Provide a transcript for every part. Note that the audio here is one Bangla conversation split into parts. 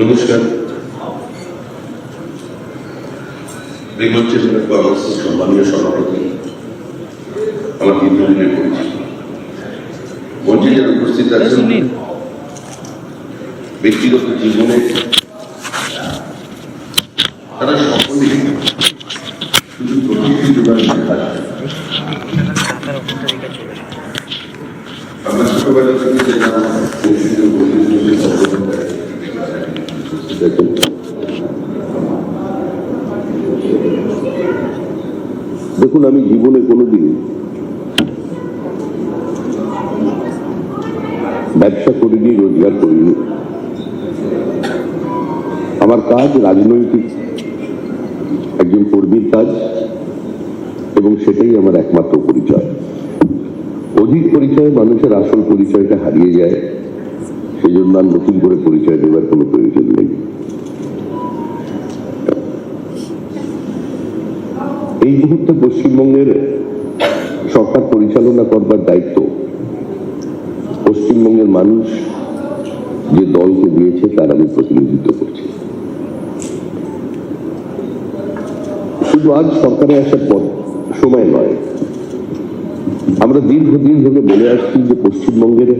নমস্কার। সম্মানীয় সভাপতি, আমার দীর্ঘদিনের পরিচিত মঞ্চে যারা উপস্থিত আছেন, ব্যক্তিগত জীবনে তারা সকলেই শুধু প্রতিনিধিত্ব আমরা ছোটবেলা থেকে দেখুন, আমি জীবনে কোনোদিন ব্যবসা করিনি, রোজগার করিনি। আমার কাজ রাজনৈতিক একজন কর্মীর কাজ, এবং সেটাই আমার একমাত্র পরিচয়। অধিক পরিচয় মানুষের আসল পরিচয়টা হারিয়ে যায়, সেই জন্য আর নতুন করে পরিচয় দেওয়ার কোনো প্রয়োজন নেই। এই মুহূর্তে পশ্চিমবঙ্গের সরকার পরিচালনা করবার দায়িত্ব পশ্চিমবঙ্গের মানুষ যে দলকে দিয়েছে তার আমি প্রতিনিধিত্ব করছি। শুধু আজ সরকারে আসার পর সময় নয়, আমরা দীর্ঘদিন ধরে বলে আসছি যে পশ্চিমবঙ্গের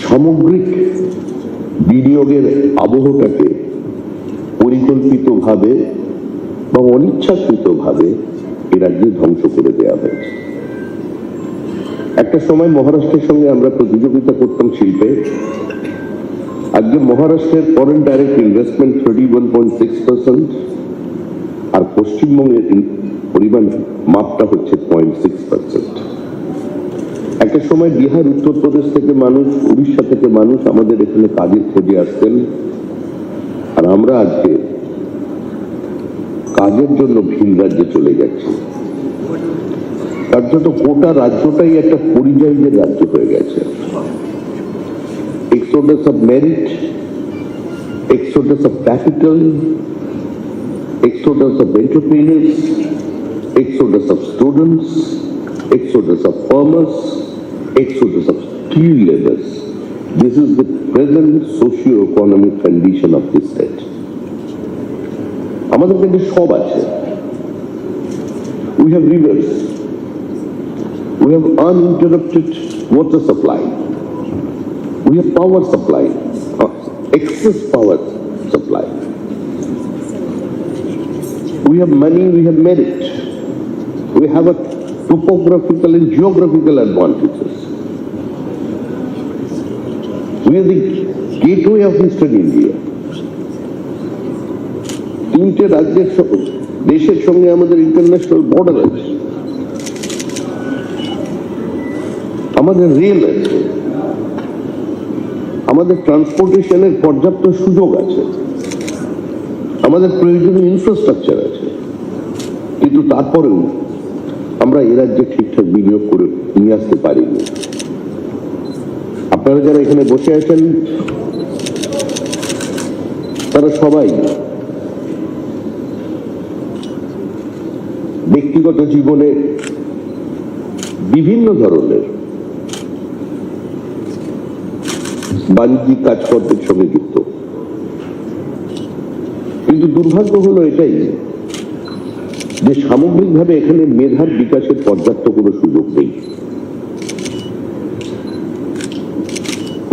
সামগ্রিক বিনিয়োগের আবহটাকে পরিকল্পিতভাবে বা অনিচ্ছাকৃতভাবে এ রাজ্যে ধ্বংস করে দেওয়া হয়েছে। একটা সময় মহারাষ্ট্রের সঙ্গে আমরা প্রতিযোগিতা করতাম শিল্পে। আজকে মহারাষ্ট্রের ফরেন ডাইরেক্ট ইনভেস্টমেন্ট 31.6%, আর পশ্চিমবঙ্গের পরিমাণ মাপটা হচ্ছে 0.6%। একটা সময় বিহার, উত্তরপ্রদেশ থেকে মানুষ, উড়িষ্যা থেকে মানুষ আমাদের এখানে কাজের খোঁজে আসতেন, আর আমরা আজকে কাজের জন্য ভিন রাজ্যে চলে যাচ্ছি। তার জন্য গোটা রাজ্যটাই একটা পরিযায়ীদের রাজ্য হয়ে গেছে। Exodus of merit, Exodus of capital, exodus of entrepreneurs, exodus of students, exodus of farmers, exodus of skilled laborers. This is the present socio-economic condition of this state. আমাদের কিন্তু সব আছে। We have rivers, we have uninterrupted water supply, we have power supply, excess power supply. We have money, we have merit. We have a topographical and geographical advantages. We are the gateway of Eastern India. তিনটে রাজ্যের দেশের সঙ্গে আমাদের ইন্টারন্যাশনাল বর্ডার আছে, আমাদের রেল আছে, আমাদের ট্রান্সপোর্টেশনের পর্যাপ্ত সুযোগ আছে, আমাদের প্রয়োজনীয় ইনফ্রাস্ট্রাকচার আছে। কিন্তু তারপরেও আমরা এ রাজ্যে ঠিকঠাক বিনিয়োগ করে নিয়ে আসতে পারিনি। আপনারা যারা এখানে বসে আছেন তারা সবাই ব্যক্তিগত জীবনে বিভিন্ন ধরনের বাণিজ্যিক কাজকর্মের সঙ্গে যুক্ত। কিন্তু দুর্ভাগ্য হলো এটাই যে সামগ্রিকভাবে এখানে মেধার বিকাশের পর্যাপ্ত কোনো সুযোগ নেই।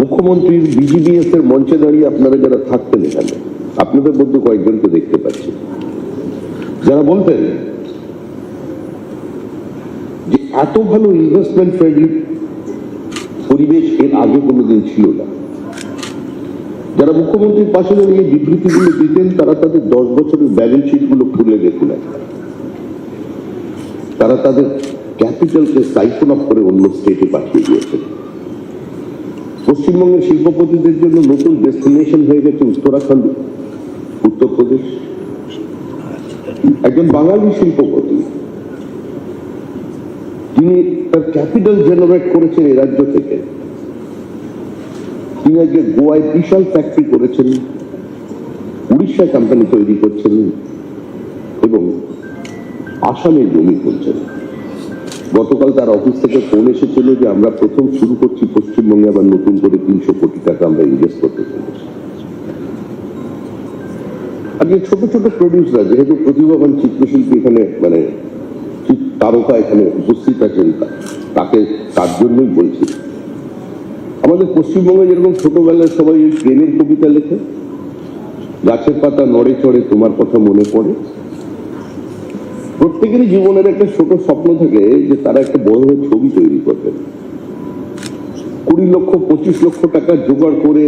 মুখ্যমন্ত্রীর বিজিবিএস এর মঞ্চে দাঁড়িয়ে আপনারা যারা থাকতেন এখানে, আপনাদের মধ্যে কয়েকজনকে দেখতে পাচ্ছি যারা বলতেন যে এত ভালো ইনভেস্টমেন্ট ফ্রেন্ডলি পরিবেশ এর আগে কোনোদিন ছিল না। যারা মুখ্যমন্ত্রীর পাশে দাঁড়িয়ে বিবৃতিগুলো দিতেন তারা তাদের 10 বছরের ব্যালেন্স শিট গুলো খুলে দেখুন। তারা তাদের ক্যাপিটালকে সাইফন অফ করে অন্য স্টেটে পাঠিয়ে দিয়েছেন। পশ্চিমবঙ্গের শিল্পপতিদের জন্য নতুন ডেস্টিনেশন হয়ে গেছে উত্তরাখণ্ড, উত্তরপ্রদেশ। একজন বাঙালি শিল্পপতি যিনি তার ক্যাপিটাল জেনারেট করেছেন এই রাজ্য থেকে, তিনি আজকে গোয়ায় বিশাল ফ্যাক্টরি করেছেন, উড়িষ্যা কোম্পানি তৈরি করছেন এবং আসামে জমি করছেন। গতকাল তার অফিস থেকে ফোন এসেছিল যে আমরা প্রথম শুরু করছি পশ্চিমবঙ্গে আবার নতুন করে 300 কোটি টাকা আমরা ইনভেস্ট করতে চলেছি। আজকে ছোট ছোট প্রডিউসার, যেহেতু প্রতিভাবান চিত্রশিল্পী এখানে মানে তারকা এখানে উপস্থিত আছেন, তাকে তার জন্যই বলছি, আমাদের পশ্চিমবঙ্গে যেরকম ছোটবেলায় সবাই ওই প্রেমের কবিতা লেখে, গাছের পাতা নড়ে চড়ে তোমার কথা মনে পড়ে, প্রত্যেকেরই জীবনের একটা ছোট স্বপ্ন থাকে যে তারা একটা বড় ছবি তৈরি করবেন। 20 লক্ষ 25 লক্ষ টাকা জোগাড় করে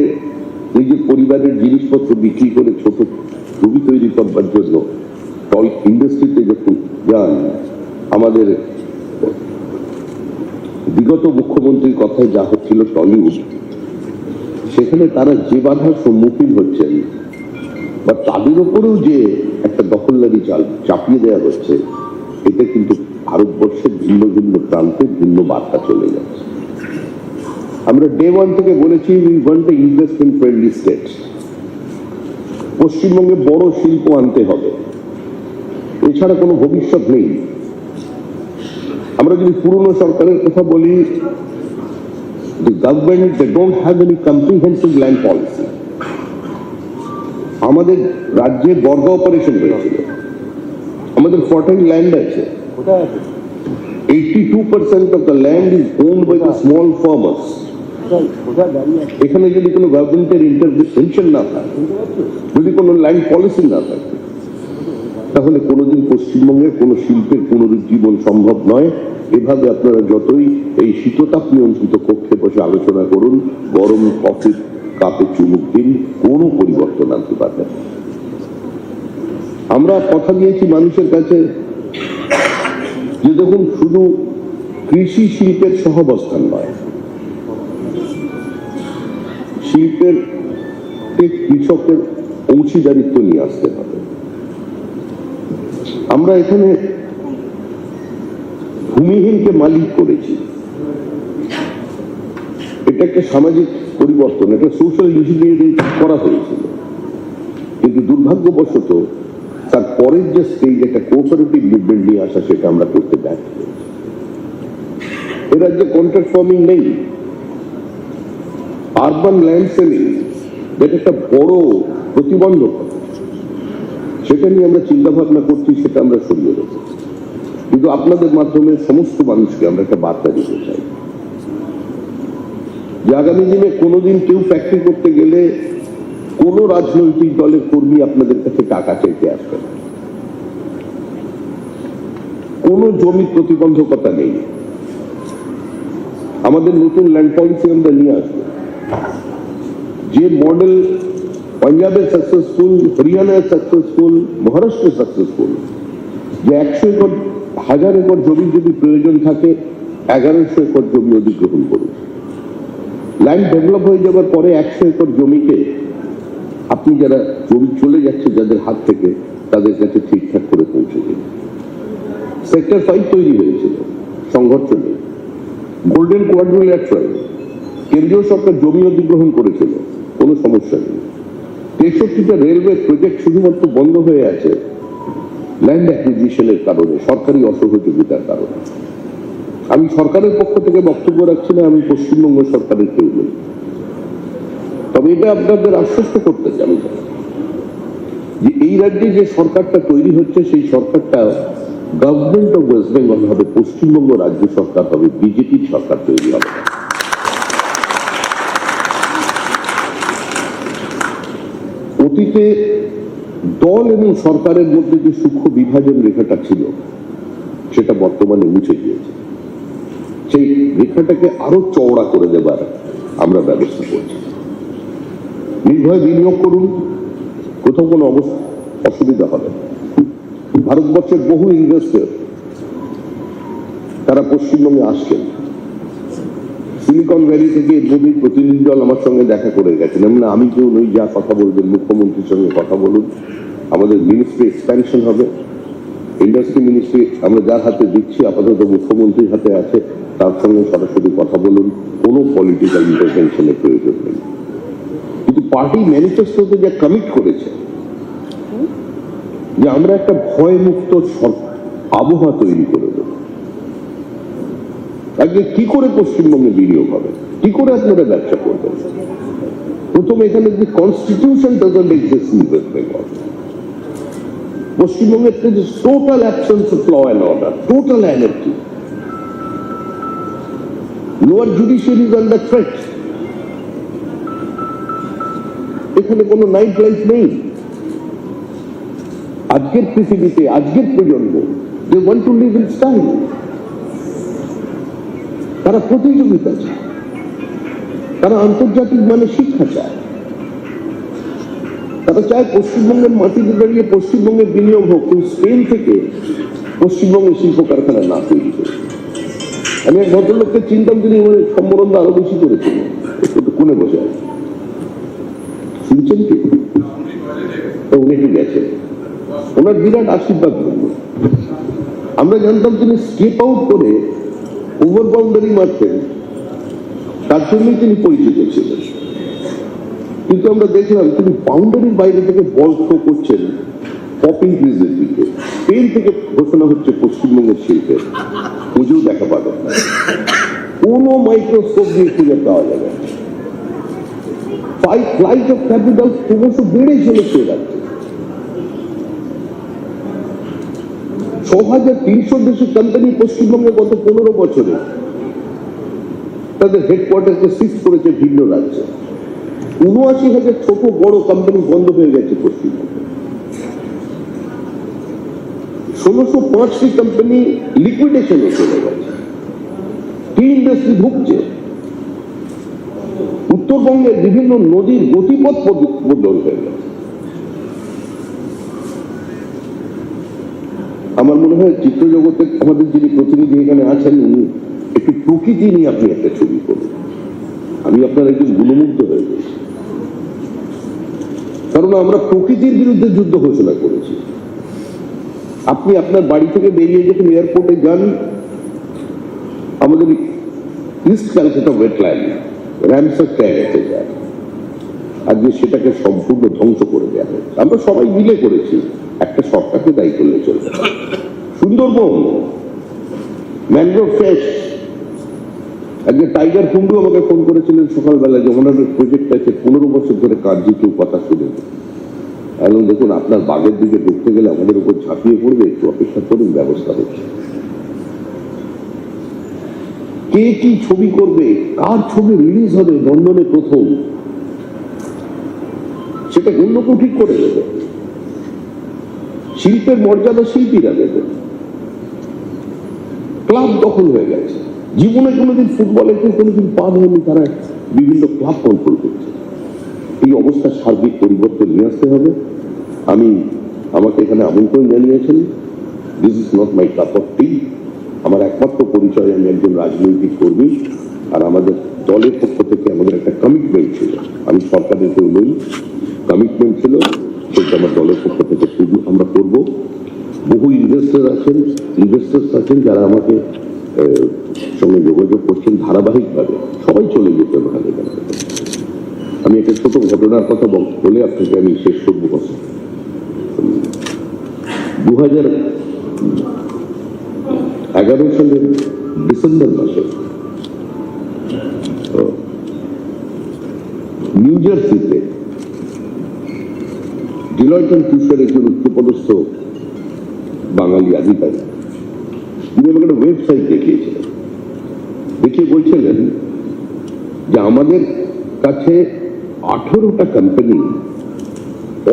নিজের পরিবারের জিনিসপত্র বিক্রি করে ছোট ছবি তৈরি করবার জন্য টয় ইন্ডাস্ট্রিতে যখন যান, আমাদের বিগত মুখ্যমন্ত্রীর কথায় যা হচ্ছিল টলিউড, সেখানে তারা যে বাধার সম্মুখীন হচ্ছেন বা তাদের উপরেও যে একটা দখলদারি চাপিয়ে দেওয়া হচ্ছে, এটা কিন্তু ভারতবর্ষের ভিন্ন ভিন্ন প্রান্তে ভিন্ন বার্তা চলে যাচ্ছে। আমরা ডে ওয়ান থেকে বলেছি we want a investment friendly state. পশ্চিমবঙ্গে বড় শিল্প আনতে হবে, এছাড়া কোনো ভবিষ্যৎ নেই। আমরা যদি পুরনো সরকারের কথা বলি, the government they don't have any comprehensive land policy. আমাদের রাজ্যে বর্গা অপারেশন হয়েছিল, আমাদের ফার্টাইল ল্যান্ড আছে, 82% of the land is owned by the small farmers. এখানে যদি কোনো গভর্নমেন্টের ইন্টারভেনশন না থাকে, যদি কোনো ল্যান্ড পলিসি না থাকে, তাহলে কোনোদিন পশ্চিমবঙ্গের কোনো শিল্পের পুনরুজ্জীবন সম্ভব নয়। এভাবে আপনারা যতই এই শীততাপ নিয়ন্ত্রিত কক্ষে বসে আলোচনা করুন, গরম কফির কাপে চুমুক দিন, কোনো পরিবর্তন আনতে পারবেন। আমরা কথা দিয়েছি মানুষের কাছে যে দেখুন, শুধু কৃষি শিল্পের সহাবস্থান নয়, শিল্পের কৃষকের অংশীদারিত্ব নিয়ে আসতে হবে। আমরা এখানে ভূমিহীনকে মালিক করেছি, এটা একটা সামাজিক পরিবর্তন, এটা সোশ্যাল ইঞ্জিনিয়ারিং করা হয়েছিল, কিন্তু দুর্ভাগ্যবশত তার পরের যে স্টেজ একটা কোঅপারেটিভ মুভমেন্ট নিয়ে আসা, সেটা আমরা করতে ব্যর্থ হয়েছি। এ রাজ্যে কন্ট্রাক্ট ফার্মিং নেই, আরবান ল্যান্ড সেলিং যেটা একটা বড় প্রতিবন্ধক, সেটা নিয়ে আমরা চিন্তা ভাবনা করছি, সেটা আমরা সরিয়ে দেবো। কিন্তু আপনাদের মাধ্যমে সমস্ত মানুষকে আমরা একটা বার্তা দিতে চাই যে আগামী দিনে কোনোদিন কেউ ফ্যাক্টরি করতে গেলে কোন রাজনৈতিক দলের কর্মী আপনাদের কাছে টাকা চাইতে আসবে না, কোন জমির প্রতিবন্ধকতা নেই। আমাদের নতুন ল্যান্ড পলিসি আমরা নিয়ে আসবো, যে মডেল পাঞ্জাবে সাকসেসফুল, হরিয়ানায় সাকসেসফুল, মহারাষ্ট্রে সাকসেসফুল, যে 100 একর 1000 একর জমি যদি প্রয়োজন থাকে 1100 একর জমি অধিগ্রহণ করুন। ল্যান্ড ডেভেলপ হয়ে যাওয়ার পরে 100 একর জমিকে আপনি যারা জমি চলে যাচ্ছে যাদের হাত থেকে, তাদের কাছে ঠিকঠাক করে পৌঁছে দিন। সেক্টর 5 তৈরি হয়েছিল, সংঘর্ষ নেই। গোল্ডেন কোয়াড্রিল্যাটারাল, কেন্দ্রীয় সরকার জমি অধিগ্রহণ করেছিল, কোনো সমস্যা নেই। 63টা রেলওয়ে প্রজেক্ট শুধুমাত্র বন্ধ হয়ে আছে ল্যান্ড অ্যাকুইজিশনের কারণে, সরকারি অসহযোগিতার কারণে। আমি সরকারের পক্ষ থেকে বক্তব্য রাখছি না, আমি পশ্চিমবঙ্গ সরকারের কেউ নই, তবে এটা আপনাদের আশ্বস্ত করতে চাই যে এই রাজ্যে যে সরকারটা তৈরি হচ্ছে, সেই সরকারটা গভর্নমেন্ট অফ ওয়েস্ট বেঙ্গল হবে, পশ্চিমবঙ্গ রাজ্য সরকার হবে, বিজেপির সরকার তৈরি হবে। অতীতে দল এবং সরকারের মধ্যে যে সূক্ষ্ম বিভাজন রেখাটা ছিল, সেটা বর্তমানে মুছে গিয়েছে। সেই রেখাটাকে আরো চওড়া করে দেবার আমরা ব্যবস্থা করছি। নির্ভয় বিনিয়োগ করুন, কোথাও কোনো অসুবিধা হবে না। ভারতবর্ষের বহু ইনভেস্টর তারা পশ্চিমবঙ্গে আসছেন। সিলিকন ভ্যালি থেকে মোদির প্রতিনিধি দল আমার সঙ্গে দেখা করে গেছেন। আমি কেউ নই, যা কথা বলবেন মুখ্যমন্ত্রীর সঙ্গে কথা বলুন। আমাদের মিনিস্ট্রি এক্সপ্যানশন হবে, ইন্ডাস্ট্রি মিনিস্ট্রি আমরা যার হাতে দিচ্ছি, আপাতত মুখ্যমন্ত্রীর হাতে আছে, তার সঙ্গে সরাসরি কথা বলুন, কোনো পলিটিক্যাল ইন্টারভেনশনের প্রয়োজন নেই। কিন্তু পার্টি ম্যানিফেস্টোতে যা কমিট করেছে যে আমরা একটা ভয়মুক্ত আবহাওয়া তৈরি করে দেব, আজকে কি করে পশ্চিমবঙ্গে বিনিয়োগ হবে, কি করে আপনারা ব্যবসা করবেন? প্রথম এখানে যে constitution doesn't exist in West Bengal. পশ্চিমবঙ্গের total absence of law and order, total anarchy. Lower judiciary is under threat. এখানে কোনো নাইট লাইফ নেই। আজকের পৃথিবীতে, আজকের প্রজন্ম, they want to live in style. তারা প্রতিযোগিতা চায়, তারা আন্তর্জাতিক মানে শিক্ষা চায়, তারা চায় পশ্চিমবঙ্গের মাটিতে দাঁড়িয়ে পশ্চিমবঙ্গের বিনিয়োগ হোক, কিন্তু স্পেন থেকে পশ্চিমবঙ্গের শিল্প কারখানা না তৈরি করে। আমি এক ভদ্রলোককে চিনতাম, তিনি সম্বরণ আরো বেশি করেছিলেন, একটু কোণে বসে আছে, শুনছেন কি? উনি একটু গেছেন, ওনার বিরাট আশীর্বাদ করল। আমরা জানতাম তিনি স্টেপ আউট করে ওভার বাউন্ডারি মারতেন, তার জন্যই তিনি পরিচিত ছিলেন। কিন্তু আমরা দেখলাম তিনি বাউন্ডারির বাইরে থেকে বল থ্রো করছেন পপিং ক্রিজের দিকে। স্পেন থেকে ঘোষণা হচ্ছে পশ্চিমবঙ্গের শিল্পের, খুঁজেও দেখা পাবেন না, কোনো মাইক্রোস্কোপ দিয়ে খুঁজে পাওয়া যাবে। ফ্লাইট অফ ক্যাপিটাল ক্রমশ বেড়ে চলেছে রাজ্যে। 6,300 দেশের কোম্পানি পশ্চিমবঙ্গে গত 15 বছরে তাদের হেডকোয়ার্টারকে শিফট করেছে ভিন্ন রাজ্যে। 79,000 ছোট বড় কোম্পানি বন্ধ হয়ে গেছে পশ্চিমবঙ্গে। 1605টি কোম্পানি লিকুইডেশনে চলে গেছে। টি ইন্ডাস্ট্রি ভুগছে। উত্তরবঙ্গের বিভিন্ন নদীর গতিপথ বদল হয়ে গেছে। আমার মনে হয় চিত্র জগতে আমাদের যিনি প্রতিনিধি এখানে আছেন, উনি একটু প্রকৃতি নিয়ে আপনি একটা ছবি করুন। আমি আপনার একজন গুণমুগ্ধ হয়ে গেছি, কারণ আমরা প্রকৃতির বিরুদ্ধে যুদ্ধ ঘোষণা করেছি। আপনি আপনার বাড়ি থেকে বেরিয়ে যখন এয়ারপোর্টে যান, আমাদের ইস্ট ক্যালকাটা ওয়েটল্যান্ড র্যামসার ট্যাগেতে যায়, আজকে সেটাকে সম্পূর্ণ ধ্বংস করে দেওয়া হয়েছে। আমরা সবাই মিলে করেছি, একটা সরকারকে দায়ী করলে চলবে। সুন্দরবন ম্যানগ্রোভ ফ্রেশ, একজন টাইগার কুন্ডু আমাকে ফোন করেছিলেন সকালবেলা যে ওনার প্রজেক্ট আছে 15 বছর ধরে কার্যে কেউ কথা শুনে। এবং দেখুন, আপনার বাগের দিকে ঢুকতে গেলে আমাদের উপর ঝাঁপিয়ে পড়বে, একটু অপেক্ষা করুন, ব্যবস্থা হচ্ছে। কে কি ছবি করবে, কার ছবি রিলিজ হবে লন্ডনে প্রথম, সেটা অন্য কেউ ঠিক করে দেবে। শিল্পের মর্যাদা শিল্পীরা দেবে। ক্লাব দখল হয়ে গেছে। জীবনে কোনোদিন ফুটবলে কেউ কোনোদিন পা হয়নি, তারা বিভিন্ন ক্লাব কন্ট্রোল করছে। এই অবস্থা সার্বিক পরিবর্তন নিয়ে আসতে হবে। আমাকে এখানে আমন্ত্রণ জানিয়েছেন। This is not my cup of tea. আমার একমাত্র পরিচয়, আমি একজন রাজনৈতিক কর্মী, আর আমাদের দলের পক্ষ থেকে আমাদের একটা কমিটমেন্ট ছিল। আমি সরকারের কেউ নই, কমিটমেন্ট ছিল, সেটা আমার দলের পক্ষ থেকে শুধু আমরা করব। বহু ইনভেস্টার্স আছেন যারা আমাকে সঙ্গে যোগাযোগ করছেন ধারাবাহিকভাবে। সবাই চলে যেতে ভালো। আমি একটা ছোট ঘটনার কথা বলে আপনাকে আমি শেষ করবো কথা। 2011 সালের ডিসেম্বর মাসে নিউ জার্সিতে ডিলয়েট এন্ড টুশার একজন উচ্চপদস্থ বাঙালি আধিকারিক, তিনি আমাকে একটা ওয়েবসাইট দেখিয়েছিলেন। দেখিয়ে বলছিলেন যে আমাদের কাছে 18টা কোম্পানি,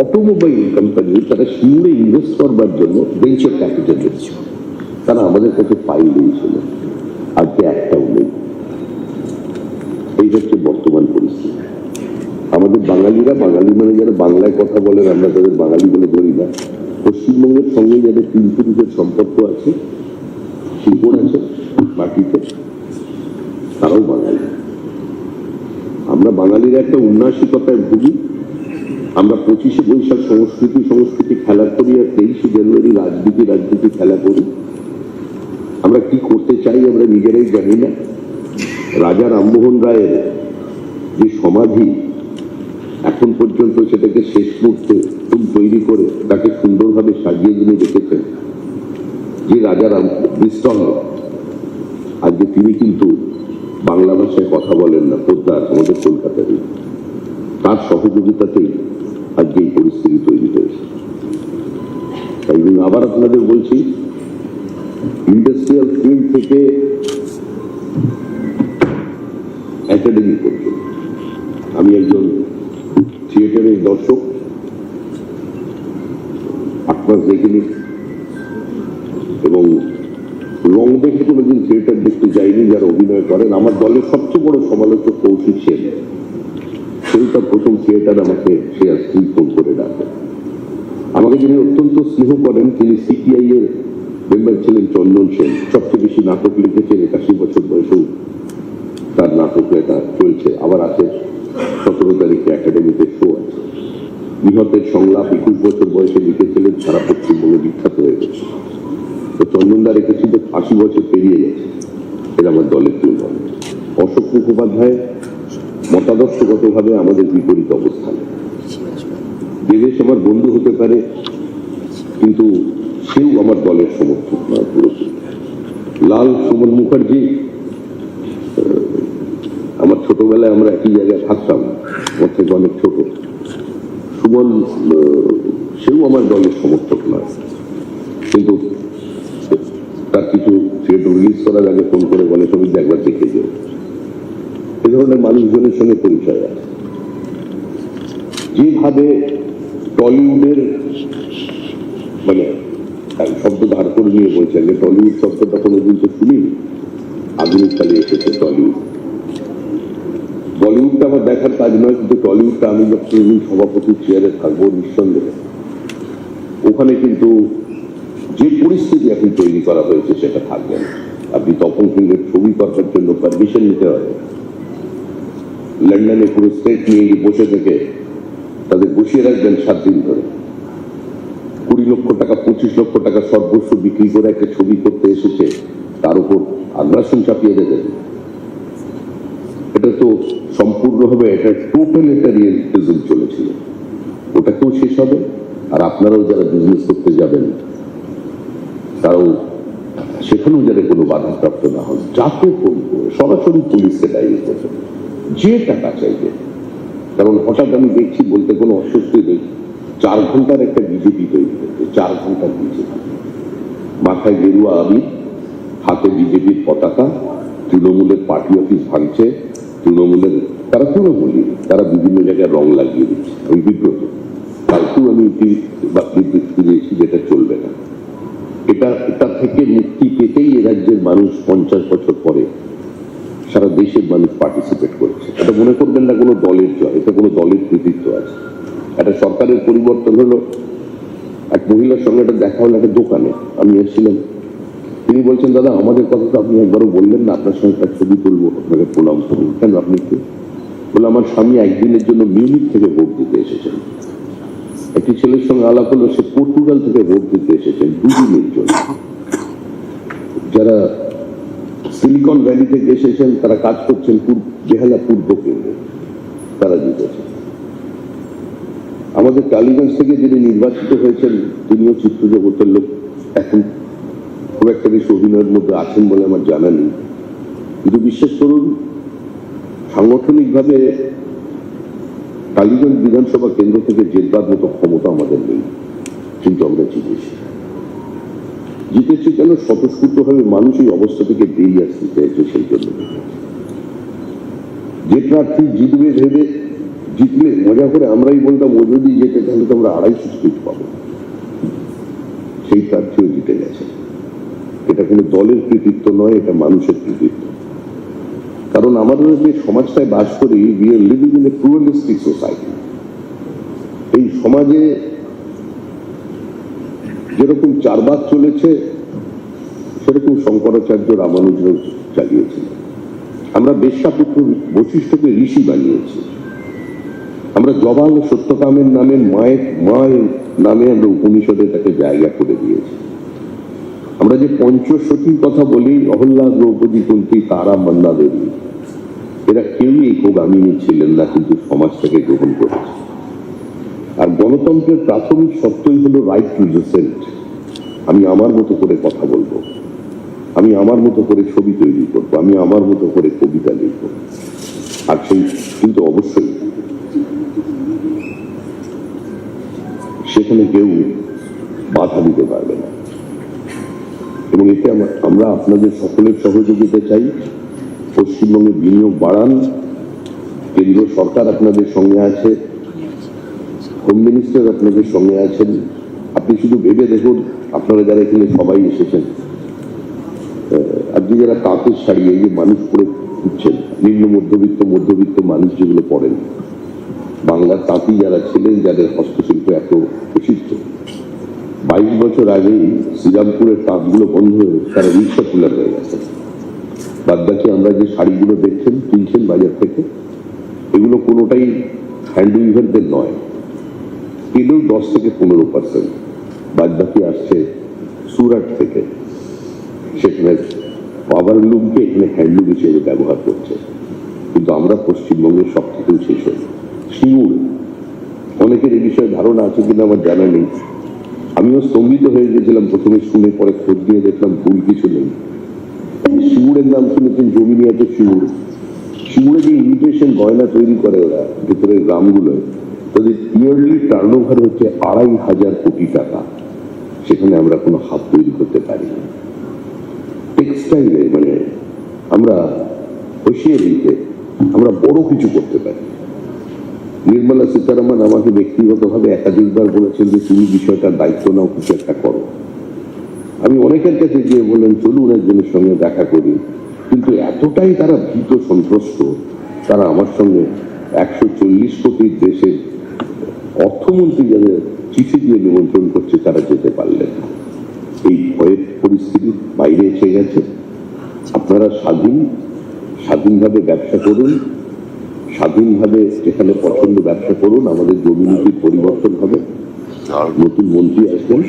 অটোমোবাইল কোম্পানি, তারা শিউরে ইনভেস্ট করবার জন্য ভেঞ্চার ক্যাপিটাল দিচ্ছে। তারা আমাদের কাছে ফাইল দিয়েছিল, আজকে একটাও নেই। এই হচ্ছে বর্তমান পরিস্থিতি। আমাদের বাঙালিরা, বাঙালি মানে যারা বাংলায় কথা বলেন, আমরা তাদের বাঙালি বলে ধরি না। পশ্চিমবঙ্গের সঙ্গে যাদের তিন পুরুষের সম্পর্ক আছে, শিল্প আছে মাটিতে, তারাও বাঙালি। আমরা বাঙালিরা একটা উন্নাসিকতায় ভুগি। আমরা 25শে বৈশাখ সংস্কৃতি খেলা করি, আর 23শে জানুয়ারি রাজনীতি খেলা করি। আমরা কি করতে চাই আমরা নিজেরাই জানি না। রাজা রামমোহন রায়ের যে সমাধি, এখন পর্যন্ত সেটাকে শেষ মুহূর্তে তৈরি করে তাকে সুন্দরভাবে সাজিয়ে যিনি রেখেছেন, যে রাজা ব্রিস্টল, আজকে তিনি কিন্তু বাংলা ভাষায় কথা বলেন না, পোদ্দার আমাদের কলকাতারই, তার সহযোগিতাতেই আজকে এই পরিস্থিতি তৈরি হয়েছে। তাই জন্য আবার আপনাদের বলছি, ইন্ডাস্ট্রিয়াল ফিল্ড থেকে একাডেমি পর্যন্ত, আমি একজন থিয়েটারের দর্শক, 8 মাস দেখিনি এবং রং দেখে কোনোদিন থিয়েটার দেখতে যাইনি যারা অভিনয় করেন। আমার দলের সবচেয়ে বড় সমালোচক কৌশিক সেন, সেই তার প্রথম থিয়েটার আমাকে সে স্ত্রী ফোন করে ডাকে। আমাকে যিনি অত্যন্ত স্নেহ করেন, তিনি সিপিআই এর মেম্বার ছিলেন চন্দন সেন, সবচেয়ে বেশি নাটক লিখেছেন, 81 বছর বয়সেও তার নাটক লেখা চলছে। আবার আছে 17 তারিখে একাডেমিতে শো আছে। নিহতের সংলাপ 21 বছর বয়সে লিখেছিলেন, সারা পশ্চিমবঙ্গে বিখ্যাত হয়ে গেছে। তো চন্দনদা রেখেছিল 80 বছর পেরিয়ে গেছে। এর আমার দলের কেউ নয়। অশোক মুখোপাধ্যায় মতাদর্শগতভাবে আমাদের বিপরীত অবস্থানে। দেবেশ আমার বন্ধু হতে পারে, কিন্তু সেও আমার দলের সমর্থক নয় পুরোপুরি। লাল সুমন মুখার্জি, আমার ছোটবেলায় আমরা একই জায়গায় থাকতাম, আমার থেকে অনেক ছোট। সুমন সেও আমার দলের সমর্থক নয়, কিন্তু তার কিছু থিয়েটার রিলিজ করার আগে ফোন করে বলে ছবি একবার দেখে যেও। এ ধরনের মানুষজনের সঙ্গে পরিচয় আছে। যেভাবে টলিউডের মানে শব্দ ধার করে নিয়ে বলছেন যে টলিউড শব্দটা কোনোদিন তো শুনি, আধুনিক কালে এসেছে টলিউড। বলিউডটা আমার দেখার কাজ নয়, কিন্তু টলিউডটা আমি যখন সভাপতির চেয়ারে থাকবো নিঃসন্দেহে ওখানে কিন্তু যে পরিস্থিতি এখন তৈরি করা হয়েছে সেটা থাকবে না। আপনি তপন সিংহের ছবি করবার জন্য পারমিশন নিতে হবে, লন্ডনে পুরো স্টেট নিয়ে গিয়ে বসে থেকে তাদের বসিয়ে রাখবেন 7 দিন ধরে। 20 লক্ষ টাকা 25 লক্ষ টাকা সর্বস্ব বিক্রি করে একটা ছবি করতে এসেছে, তার উপর আগ্রাসন চাপিয়ে দেবেন। এটা তো সম্পূর্ণভাবে এটা টোটালিটারিয়ানিজম চলেছিল, ওটাকেও শেষ হবে। আর আপনারাও যারা বিজনেস করতে যাবেন তারাও সেখানেও যাতে কোনো বাধাপ্রাপ্ত না হন। যাকে ফোন করে সরাসরি পুলিশকে ডায়েরি করবে, যে টাকা চাইবে। কারণ হঠাৎ আমি দেখছি, বলতে কোনো অস্বস্তি নেই, 4 ঘন্টার একটা বিজেপি তৈরি করছে, 4 ঘন্টার বিজেপি, মাথায় গেরুয়া আবির, হাতে বিজেপির পতাকা, তৃণমূলের পার্টি অফিস ভাঙছে, তৃণমূলের তারা তৃণমূলই, তারা বিভিন্ন জায়গায় রং লাগিয়ে দিচ্ছে। আমি বিব্রত, কালকেও আমি বিবৃতি দিয়েছি যেটা চলবে না। এটা থেকে মুক্তি পেতেই এ রাজ্যের মানুষ 50 বছর পরে সারা দেশের মানুষ পার্টিসিপেট করেছে। এটা মনে করবেন না কোনো দলের জয়, এটা কোনো দলের কৃতিত্ব আছে। একটা সরকারের পরিবর্তন হলো, এক মহিলার সঙ্গে একটা দেখা হলো একটা দোকানে, আমি এসেছিলাম, তিনি বলছেন দাদা আমাদের কথা তো আপনি একবারও বললেন না, আপনার সঙ্গে একটা ছবি তুলবো, আপনাকে প্রণাম করুন। কেন আপনি কি বলে? আমার স্বামী একদিনের জন্য মিউনিক থেকে ভোট দিতে এসেছেন। একটি ছেলের সঙ্গে আলাপ হলো, সে পর্তুগাল থেকে ভোট দিতে এসেছেন 2 দিনের জন্য। যারা সিলিকন ভ্যালি থেকে এসেছেন তারা কাজ করছেন বেহালা পূর্ব কেন্দ্রে, তারা জিতেছেন। আমাদের টালিগঞ্জ থেকে যিনি নির্বাচিত হয়েছেন তিনিও চিত্রজগতের লোক, এখন খুব একটা বেশি অভিনয়ের মধ্যে আছেন বলে আমার জানা নেই। কিন্তু বিশ্বাস করুন, সাংগঠনিকভাবে টালিগঞ্জ বিধানসভা কেন্দ্র থেকে জেতবার মতো ক্ষমতা আমাদের নেই, কিন্তু আমরা জিতেছি কেন? স্বতঃস্ফূর্তভাবে মানুষ এই অবস্থা থেকে বেরিয়ে আসতে চাইছে, সেই জন্য। যে প্রার্থী জিতবে ভেবে জিতলে মজা করে আমরাই বলতাম ও যদি যেতে তাহলে তো আমরা 250 সিট পাবো, সেই প্রার্থীও জিতে গেছে। এটা কোনো দলের কৃতিত্ব নয়, এটা মানুষের কৃতিত্ব। কারণ আমাদের যে সমাজটায় বাস করি, we are living in a pluralistic society. এই সমাজে যেরকম 4 ভাগ চলেছে, সেরকম শঙ্করাচার্য রামানুজন চালিয়েছিলেন। আমরা বেশ্যাপুত্র বশিষ্ঠকে ঋষি বানিয়েছি। আমরা জবাল সত্যকামের নামে মায়ের নামে আমরা উপনিষদে তাকে জায়গা করে দিয়েছি। আমরা যে পঞ্চসতীর কথা বলি, অহল্যা, দ্রৌপদী, কুন্তী, তারা, মন্দা দেবী, এরা কেউই একগামিনী ছিলেন না, কিন্তু সমাজ থেকে গ্রহণ করেছে। আর গণতন্ত্রের প্রাথমিক সত্যই হলো রাইট টু ডিসেন্ট, আমি আমার মতো করে কথা বলবো। আমি আমার মতো করে ছবি তৈরি করবো, আমি আমার মতো করে কবিতা লিখবো। আর সেই কিন্তু অবশ্যই সেখানে কেউ বাধা দিতে পারবে না। এবং এতে আমরা আপনাদের সকলের সহযোগিতা চাই। পশ্চিমবঙ্গে বিনিয়োগ বাড়ান, কেন্দ্র সরকার আপনাদের সঙ্গে আছে, হোম মিনিস্টার আপনাদের সঙ্গে আছেন। আপনি শুধু ভেবে দেখুন, আপনারা যারা এখানে সবাই এসেছেন, আপনি যারা তাঁতের শাড়ি এই যে মানুষ পরে ঘুরছেন, নিম্ন মধ্যবিত্ত মানুষ যেগুলো পড়েন, বাংলার তাঁতি যারা ছিলেন, যাদের হস্তশিল্প এত প্রসিদ্ধ, 22 বছর আগেই শ্রীরামপুরের তাঁতগুলো বন্ধ হয়ে তারা রিক্সা পুলার হয়ে গেছে। বাদ বাকি আমরা যে শাড়িগুলো দেখছেন, কিনছেন বাজার থেকে, এগুলো কোনোটাই হ্যান্ড উইভারদের নয়, এলেও 10 থেকে 15%। বাদ বাকি আসছে সুরাট থেকে, সেখানে পাওয়ার লুমকে এখানে হ্যান্ডলুম হিসেবে ব্যবহার করছে। কিন্তু আমরা পশ্চিমবঙ্গের সব থেকেও শেষ হই। শিউর, অনেকের এই বিষয়ে ধারণা আছে কিনা আমার জানা নেই। আমিও স্তম্ভিত হয়ে গেছিলাম প্রথমে শুনে, পরে খোঁজ নিয়ে দেখলাম ভুল কিছু নেই। শিউরের নাম শুনেছেন, জমি নিয়ে আছে শিউর। শিউরে যে ইমিটেশন গয়না তৈরি করে ওরা ভেতরের গ্রামগুলোয়, তাদের ইয়ারলি টার্নওভার হচ্ছে 2,500 কোটি টাকা। সেখানে আমরা কোনো হাত তৈরি করতে পারি না। টেক্সটাইলে মানে আমরা হুঁশিয়ারিতে আমরা বড় কিছু করতে পারি। নির্মলা সীতারামন আমাকে ব্যক্তিগতভাবে একাধিকবার বলেছেন যে তুমি বিষয়টার দায়িত্ব নাও, কিছু একটা করো। আমি অনেকের কাছে গিয়ে বললেন চলুন একজনের সঙ্গে দেখা করি, কিন্তু এতটাই তারা ভীত সন্ত্রস্ত, তারা আমার সঙ্গে 140 কোটির দেশের অর্থমন্ত্রী যাদের চিঠি দিয়ে নিমন্ত্রণ করছে, তারা যেতে পারলেন না। এই ভয়ের পরিস্থিতির বাইরে এসে গেছে। আপনারা স্বাধীনভাবে ব্যবসা করুন, স্বাধীনভাবে যেখানে পছন্দ ব্যবসা করুন। আমাদের জমি নীতির পরিবর্তন হবে, নতুন মন্ত্রী আসবেন,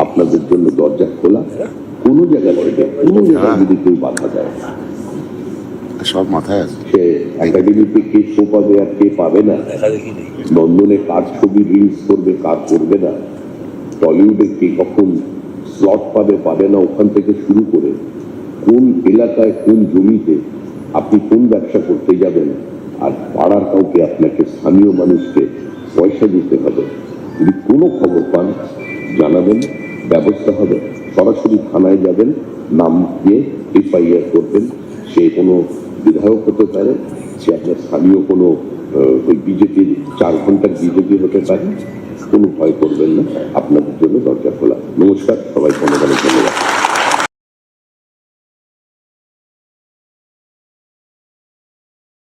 আপনাদের জন্য দরজা খোলা। কোনো জায়গা থেকে কোনো জায়গায় যদি কেউ বাধা দেয়, সব মাথায় আছে। সে একাডেমিতে কে শো পাবে আর কে পাবে না, লন্ডনে কার ছবি রিলিজ করবে কার করবে না, টলিউডে কে কখন স্লট পাবে না, ওখান থেকে শুরু করে কোন এলাকায় কোন জমিতে আপনি কোন ব্যবসা করতে যাবেন, আর পাড়ার কাউকে আপনাকে স্থানীয় মানুষকে পয়সা দিতে হবে। যদি কোনো খবর পান জানাবেন, ব্যবস্থা হবে। সরাসরি থানায় যাবেন, নাম দিয়ে এফআইআর করবেন। সে কোনো বিধায়ক হতে পারে, সে আপনার স্থানীয় কোনো ওই বিজেপির 4 ঘন্টার বিজেপি হতে পারে। কোনো ভয় করবেন না, আপনাদের জন্য দরজা খোলা। নমস্কার, সবাই ধন্যবাদ।